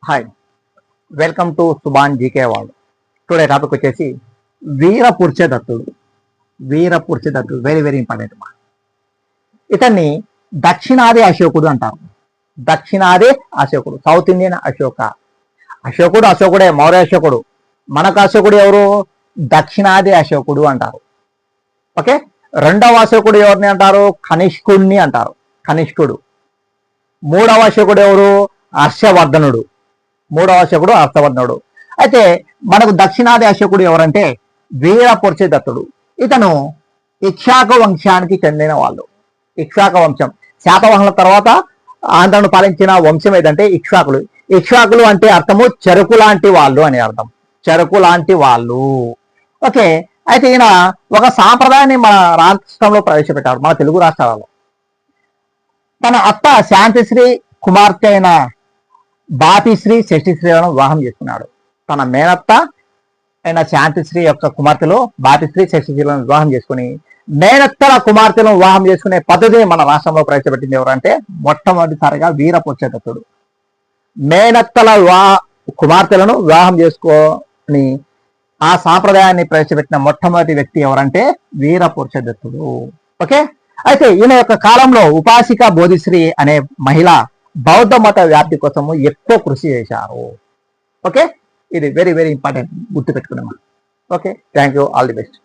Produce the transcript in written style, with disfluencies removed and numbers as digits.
Hi, welcome to Subhan GK world. Today topic వచ్చేసి వీర పురుషదత్తుడు. Very very important. ఇతన్ని దక్షిణాది అశోకుడు అంటారు. దక్షిణాది అశోకుడు, సౌత్ ఇండియన్ అశోకుడే, మౌర్య అశోకుడు. మనకు అశోకుడు ఎవరు? దక్షిణాది అశోకుడు అంటారు. ఓకే, రెండవ అశోకుడు ఎవరిని అంటారు? కనిష్కుడిని అంటారు. కనిష్కుడు. మూడవ అశోకుడు ఎవరు? హర్షవర్ధనుడు. అయితే మనకు దక్షిణాది అశోకుడు ఎవరంటే వీర పురుషదత్తుడు. ఇతను ఇక్ష్వాక వంశానికి చెందిన వాళ్ళు. ఇక్ష్వాక వంశం, శాతవాహనుల తర్వాత ఆంధ్రను పాలించిన వంశం ఏదంటే ఇక్ష్వాకులు. ఇక్ష్వాకులు అంటే అర్థము చెరుకు లాంటి వాళ్ళు అని అర్థం. చెరుకు లాంటి వాళ్ళు. ఓకే, అయితే ఈయన ఒక సాంప్రదాయాన్ని మన రాష్ట్రంలో ప్రవేశపెట్టారు, మన తెలుగు రాష్ట్రాలలో. తన అత్త శాంతిశ్రీ కుమార్తె అయిన బాపిశ్రీ శశిశ్రీలను వివాహం చేసుకున్నాడు. తన మేనత్త అయిన శాంతిశ్రీ యొక్క కుమార్తెలో బాపిశ్రీ శశిశ్రీలను వివాహం చేసుకుని మేనత్తల కుమార్తెలను వివాహం చేసుకునే పద్ధతి మన రాష్ట్రంలో ప్రవేశపెట్టింది ఎవరంటే మొట్టమొదటిసారిగా వీర పురుషదత్తుడు. మేనత్తల కుమార్తెలను వివాహం చేసుకొని ఆ సాంప్రదాయాన్ని ప్రవేశపెట్టిన మొట్టమొదటి వ్యక్తి ఎవరంటే వీర పురుషదత్తుడు. ఓకే, అయితే ఈయన యొక్క కాలంలో ఉపాసిక బోధిశ్రీ అనే మహిళ బౌద్ధ మత వ్యాప్తి కోసము ఎక్కువ కృషి చేశారు. ఓకే, ఇది వెరీ వెరీ ఇంపార్టెంట్, గుర్తుపెట్టుకున్నాం. Okay, thank you, all the best.